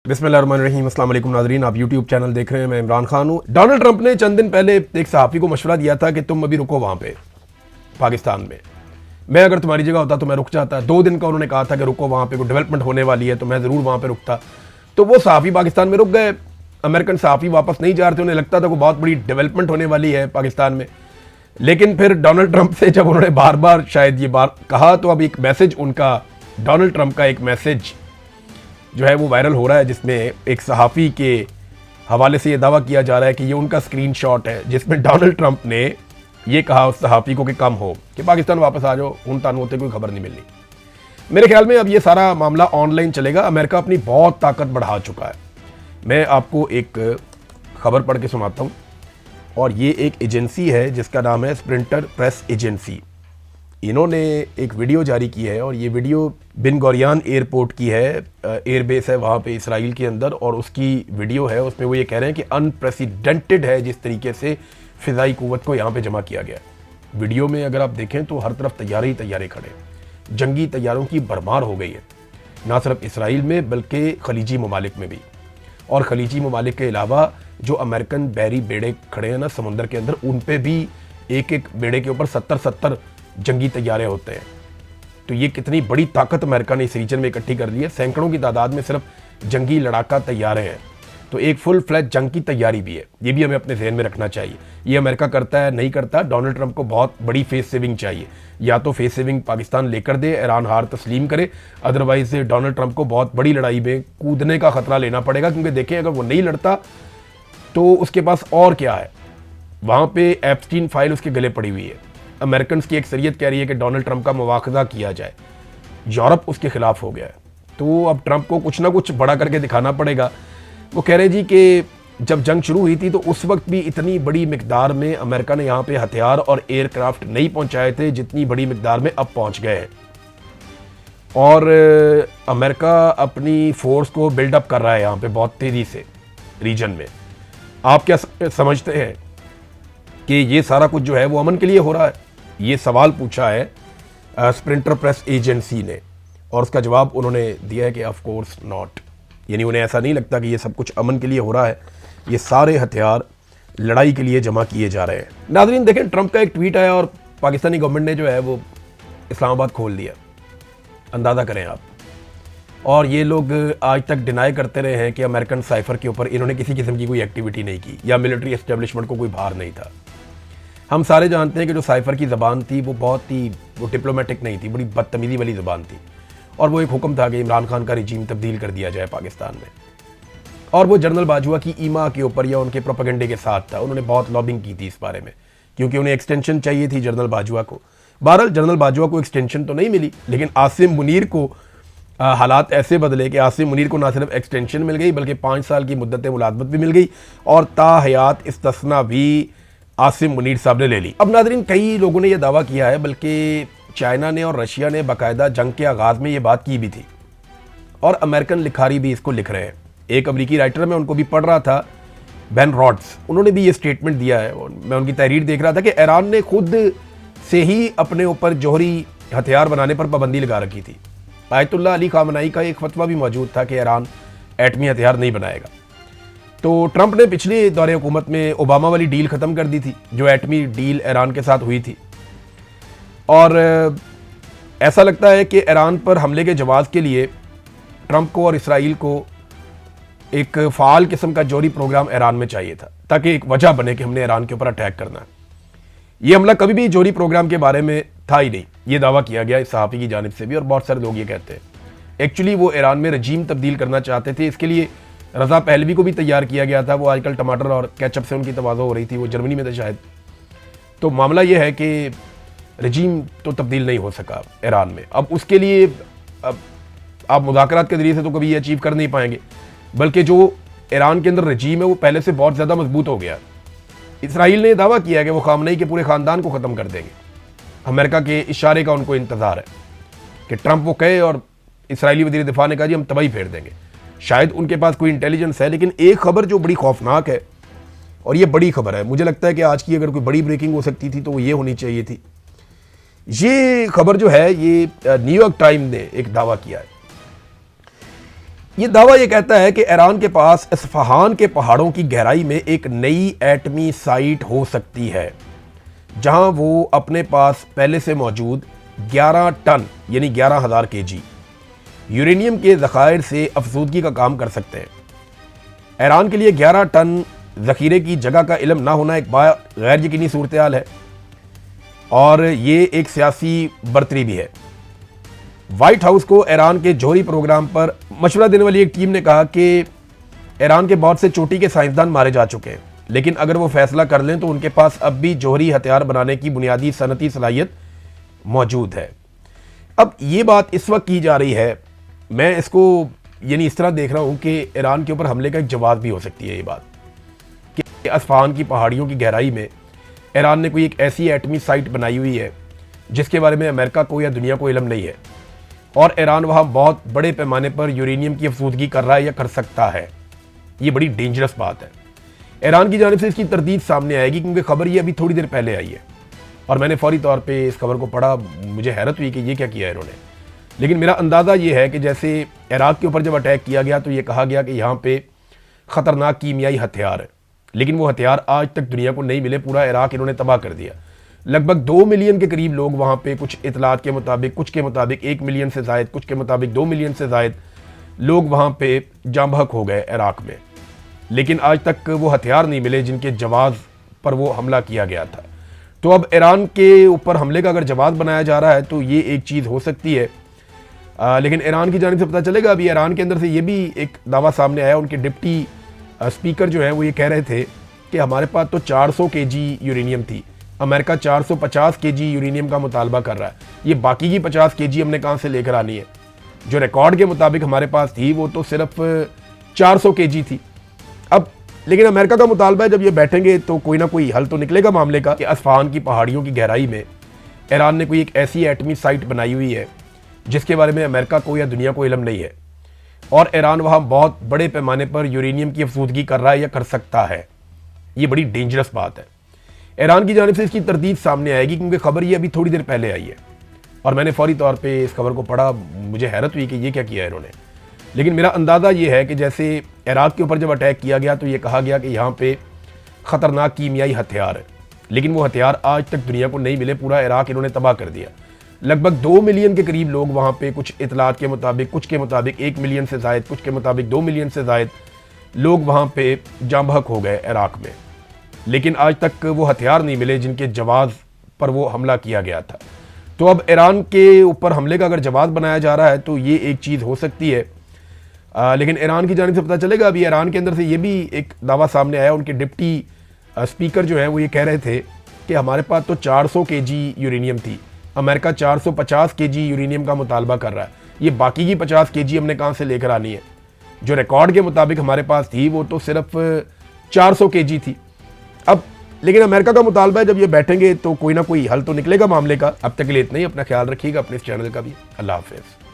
बिस्मिल्लाहिर्रहमानिर्रहीम। अस्सलाम वालेकुम नाज़रीन, आप यूट्यूब चैनल देख रहे हैं। मैं इमरान खान हूँ। डोनाल्ड ट्रंप ने चंद दिन पहले एक सहाफ़ी को मशवरा दिया था कि तुम अभी रुको वहाँ पे पाकिस्तान में। मैं अगर तुम्हारी जगह होता तो मैं रुक जाता। 2 दिन का उन्होंने कहा था कि रुको, वहाँ पे कोई डेवलपमेंट होने वाली है तो मैं ज़रूर वहाँ पे रुकता। तो वो सहाफ़ी पाकिस्तान में रुक गए। अमेरिकन सहाफ़ी वापस नहीं जा रहे थे, उन्हें लगता था कोई बहुत बड़ी डेवलपमेंट होने वाली है पाकिस्तान में। लेकिन फिर डोनाल्ड ट्रंप से जब उन्होंने बार बार शायद ये बार कहा तो अब एक मैसेज उनका, डोनाल्ड ट्रंप का एक मैसेज जो है वो वायरल हो रहा है, जिसमें एक सहाफ़ी के हवाले से ये दावा किया जा रहा है कि ये उनका स्क्रीनशॉट है जिसमें डोनाल्ड ट्रंप ने ये कहा उस सहाफ़ी को कि कम हो, कि पाकिस्तान वापस आ जाओ, उन तान होते कोई खबर नहीं मिलनी। मेरे ख्याल में अब ये सारा मामला ऑनलाइन चलेगा। अमेरिका अपनी बहुत ताकत बढ़ा चुका है। मैं आपको एक खबर पढ़ के सुनाता हूँ, और ये एक एजेंसी है जिसका नाम है स्प्रिंटर प्रेस एजेंसी। इन्होंने एक वीडियो जारी की है, और ये वीडियो बिन गोरियान एयरपोर्ट की है, एयरबेस है वहाँ पे इसराइल के अंदर, और उसकी वीडियो है। उसमें वो ये कह रहे हैं कि अनप्रेसिडेंटेड है जिस तरीके से फ़िज़ाई क़ुव्वत को यहाँ पे जमा किया गया है। वीडियो में अगर आप देखें तो हर तरफ तैयारे ही तैयारे खड़े, जंगी तैयारों की भरमार हो गई है, ना सिर्फ इसराइल में बल्कि खलीजी ममालिक में भी। और खलीजी ममालिक के अलावा जो अमेरिकन बहरी बेड़े खड़े हैं ना समुंदर के अंदर, उन पे भी एक एक बेड़े के ऊपर 70-70 जंगी तैयारे होते हैं। तो ये कितनी बड़ी ताकत अमेरिका ने इस रीजन में इकट्ठी कर ली है। सैकड़ों की तादाद में सिर्फ जंगी लड़ाका तैयारे हैं। तो एक फुल फ्लैज जंग की तैयारी भी है। ये भी हमें अपने जहन में रखना चाहिए। ये अमेरिका करता है नहीं करता, डोनाल्ड ट्रंप को बहुत बड़ी फेस सेविंग चाहिए। या तो फेस सेविंग पाकिस्तान लेकर दे, ईरान हार तस्लीम करे, अदरवाइज डोनाल्ड ट्रंप को बहुत बड़ी लड़ाई में कूदने का खतरा लेना पड़ेगा। क्योंकि देखें, अगर वो नहीं लड़ता तो उसके पास और क्या है। वहाँ पे एप्स्टीन फाइल उसके गले पड़ी हुई है। अमेरिकन की अक्सरियत कह रही है कि डोनाल्ड ट्रंप का मुवाखजा किया जाए। यूरोप उसके खिलाफ हो गया है। तो अब ट्रंप को कुछ ना कुछ बड़ा करके दिखाना पड़ेगा। वो कह रहे जी कि जब जंग शुरू हुई थी तो उस वक्त भी इतनी बड़ी मिकदार में अमेरिका ने यहाँ पे हथियार और एयरक्राफ्ट नहीं पहुँचाए थे जितनी बड़ी मिकदार में अब पहुँच गए हैं। और अमेरिका अपनी फोर्स को बिल्डअप कर रहा है यहाँ पे बहुत तेज़ी से रीजन में। आप क्या समझते हैं कि ये सारा कुछ जो है वो अमन के लिए हो रहा है? ये सवाल पूछा है स्प्रिंटर प्रेस एजेंसी ने, और उसका जवाब उन्होंने दिया है कि ऑफ कोर्स नॉट। यानी उन्हें ऐसा नहीं लगता कि ये सब कुछ अमन के लिए हो रहा है। ये सारे हथियार लड़ाई के लिए जमा किए जा रहे हैं। नाज़रीन देखें, ट्रंप का एक ट्वीट आया और पाकिस्तानी गवर्नमेंट ने जो है वो इस्लामाबाद खोल दिया। अंदाज़ा करें आप। और ये लोग आज तक डिनाई करते रहे हैं कि अमेरिकन साइफर के ऊपर इन्होंने किसी किस्म की कोई एक्टिविटी नहीं की या मिलिट्री एस्टेब्लिशमेंट को कोई भार नहीं था। हम सारे जानते हैं कि जो साइफर की ज़बान थी वो बहुत ही डिप्लोमेटिक नहीं थी, बड़ी बदतमीज़ी वाली ज़बान थी। और वो एक हुक्म था कि इमरान खान का रिजीम तब्दील कर दिया जाए पाकिस्तान में। और वो जनरल बाजवा की ईमा के ऊपर या उनके प्रोपेगेंडे के साथ था। उन्होंने बहुत लॉबिंग की थी इस बारे में, क्योंकि उन्हें एक्सटेंशन चाहिए थी जनरल बाजवा को। बहरहाल जनरल बाजवा को एक्सटेंशन तो नहीं मिली, लेकिन आसिम मुनीर को हालात ऐसे बदले कि आसिम मुनीर को ना सिर्फ एक्सटेंशन मिल गई बल्कि 5 साल की मुद्दत मुलाजमत भी मिल गई, और ताहयात इस्तिस्ना भी आसिम मुनीर साहब ने ले ली। अब नाज़रीन, कई लोगों ने यह दावा किया है, बल्कि चाइना ने और रशिया ने बाकायदा जंग के आगाज़ में ये बात की भी थी, और अमेरिकन लिखारी भी इसको लिख रहे हैं। एक अमरीकी राइटर, मैं उनको भी पढ़ रहा था, बेन रॉड्स, उन्होंने भी ये स्टेटमेंट दिया है। मैं उनकी तहरीर देख रहा था कि ईरान ने खुद से ही अपने ऊपर जौहरी हथियार बनाने पर पाबंदी लगा रखी थी। आयतुल्लाह अली खामनाई का एक फतवा भी मौजूद था कि ईरान एटमी हथियार नहीं बनाएगा। तो ट्रंप ने पिछले दौरे हुकूमत में ओबामा वाली डील ख़त्म कर दी थी, जो एटमी डील ईरान के साथ हुई थी। और ऐसा लगता है कि ईरान पर हमले के जवाब के लिए ट्रंप को और इसराइल को एक फ़ाल किस्म का जौहरी प्रोग्राम ईरान में चाहिए था, ताकि एक वजह बने कि हमने ईरान के ऊपर अटैक करना है। ये हमला कभी भी जौहरी प्रोग्राम के बारे में था ही नहीं। ये दावा किया गया इस सहाफ़ी की जानिब से भी, और बहुत सारे लोग ये कहते हैं। एक्चुअली वो ईरान में रजीम तब्दील करना चाहते थे। इसके लिए रज़ा पहलवी को भी तैयार किया गया था। वो आजकल टमाटर और केचप से उनकी तवाज़ो हो रही थी, वो जर्मनी में थे शायद। तो मामला ये है कि रजीम तो तब्दील नहीं हो सका ईरान में। अब उसके लिए अब आप मुज़ाकरात के ज़रिए से तो कभी ये अचीव कर नहीं पाएंगे, बल्कि जो ईरान के अंदर रजीम है वो पहले से बहुत ज़्यादा मजबूत हो गया। इसराइल ने दावा किया कि वो खामनेई के पूरे ख़ानदान को ख़त्म कर देंगे। अमेरिका के इशारे का उनको इंतज़ार है कि ट्रंप वो कहे, और इसराइली वज़ीर दिफा ने कहा जी हम तबाही फेर देंगे। शायद उनके पास कोई इंटेलिजेंस है, लेकिन एक खबर जो बड़ी खौफनाक है, और ये बड़ी खबर है, मुझे लगता है कि आज की अगर कोई बड़ी ब्रेकिंग हो सकती थी तो वो ये होनी चाहिए थी। ये खबर जो है, ये न्यूयॉर्क टाइम ने एक दावा किया है ये दावा ये कहता है कि ईरान के पास इस्फहान के पहाड़ों की गहराई में एक नई एटमी साइट हो सकती है, जहां वो अपने पास पहले से मौजूद 11 टन यानी 11,000 केजी यूरेनियम के ज़खायर से अफसूदगी का काम कर सकते हैं। ईरान के लिए 11 टन ज़खीरे की जगह का इल्म ना होना एक गैर यकीनी सूरत हाल है और ये एक सियासी बर्तरी भी है। व्हाइट हाउस को ईरान के जौहरी प्रोग्राम पर मशवरा देने वाली एक टीम ने कहा कि ईरान के बहुत से चोटी के साइंसदान मारे जा चुके हैं, लेकिन अगर वो फैसला कर लें तो उनके पास अब भी जौहरी हथियार बनाने की बुनियादी सनती सलाहियत मौजूद है। अब ये बात इस वक्त की जा रही है, मैं इसको यानी इस तरह देख रहा हूँ कि ईरान के ऊपर हमले का एक जवाब भी हो सकती है ये बात कि इस्फहान की पहाड़ियों की गहराई में ईरान ने कोई एक ऐसी एटमी साइट बनाई हुई है जिसके बारे में अमेरिका को या दुनिया को इल्म नहीं है और ईरान वहाँ बहुत बड़े पैमाने पर यूरेनियम की अफसूदगी कर रहा है या कर सकता है। ये बड़ी डेंजरस बात है। ईरान की जानिब से इसकी तरदीद सामने आएगी क्योंकि खबर ये अभी थोड़ी देर पहले आई है और मैंने फौरी तौर पे इस खबर को पढ़ा, मुझे हैरत हुई कि ये क्या किया इन्होंने। लेकिन मेरा अंदाज़ा ये है कि जैसे इराक के ऊपर जब अटैक किया गया तो ये कहा गया कि यहाँ पे ख़तरनाक कीमियाई हथियार है, लेकिन वो हथियार आज तक दुनिया को नहीं मिले। पूरा इराक इन्होंने तबाह कर दिया। लगभग 2 मिलियन के करीब लोग वहाँ पे, कुछ इतलात के मुताबिक, कुछ के मुताबिक 1 मिलियन से ज़ायद, कुछ के मुताबिक 2 मिलियन से ज़ायद लोग वहाँ पे जाँ बहक हो गए इराक में, लेकिन आज तक वो हथियार नहीं मिले जिनके जवाब पर वो हमला किया गया था। तो अब ईरान के ऊपर हमले का अगर जवाब बनाया जा रहा है तो ये एक चीज़ हो सकती है। लेकिन ईरान की जानिब से पता चलेगा, अभी ईरान के अंदर से ये भी एक दावा सामने आया। उनके डिप्टी स्पीकर जो है वो ये कह रहे थे कि हमारे पास तो 400 केजी यूरेनियम थी, अमेरिका 450 केजी यूरेनियम का मुतालबा कर रहा है, ये बाकी की 50 केजी हमने कहाँ से लेकर आनी है? जो रिकॉर्ड के मुताबिक हमारे पास थी वो तो सिर्फ 400 केजी थी। अब लेकिन अमेरिका का मुतालबा है, जब ये बैठेंगे तो कोई ना कोई हल तो निकलेगा मामले का कि इस्फहान की पहाड़ियों की गहराई में ईरान ने कोई एक ऐसी एटमी साइट बनाई हुई है जिसके बारे में अमेरिका को या दुनिया को इल्म नहीं है और ईरान वहाँ बहुत बड़े पैमाने पर यूरेनियम की अफसूदगी कर रहा है या कर सकता है। ये बड़ी डेंजरस बात है। ईरान की जानिब से इसकी तरदीद सामने आएगी क्योंकि खबर ये अभी थोड़ी देर पहले आई है और मैंने फौरी तौर पे इस खबर को पढ़ा, मुझे हैरत हुई कि ये क्या किया इन्होंने। लेकिन मेरा अंदाज़ा ये है कि जैसे इराक के ऊपर जब अटैक किया गया तो ये कहा गया कि यहाँ पे ख़तरनाक कीमियाई हथियार है, लेकिन वो हथियार आज तक दुनिया को नहीं मिले। पूरा इराक इन्होंने तबाह कर दिया। लगभग 2 मिलियन के करीब लोग वहाँ पे, कुछ इतलात के मुताबिक, कुछ के मुताबिक 1 मिलियन से ज़ायद, कुछ के मुताबिक 2 मिलियन से ज़ायद लोग वहाँ पे जाँ बहक हो गए इराक में, लेकिन आज तक वो हथियार नहीं मिले जिनके जवाब पर वो हमला किया गया था। तो अब ईरान के ऊपर हमले का अगर जवाब बनाया जा रहा है तो ये एक चीज़ हो सकती है। लेकिन ईरान की जानिब से पता चलेगा, अभी ईरान के अंदर से ये भी एक दावा सामने आया। उनके डिप्टी स्पीकर जो है वो ये कह रहे थे कि हमारे पास तो 400 केजी यूरेनियम थी, अमेरिका 450 केजी यूरेनियम का मुतालबा कर रहा है, ये बाकी की 50 केजी हमने कहाँ से लेकर आनी है? जो रिकॉर्ड के मुताबिक हमारे पास थी वो तो सिर्फ 400 केजी थी। अब लेकिन अमेरिका का मुतालबा है, जब ये बैठेंगे तो कोई ना कोई हल तो निकलेगा मामले का। अब तक के लिए इतना ही। अपना ख्याल रखिएगा, अपने इस चैनल का भी। अल्लाह हाफिज़।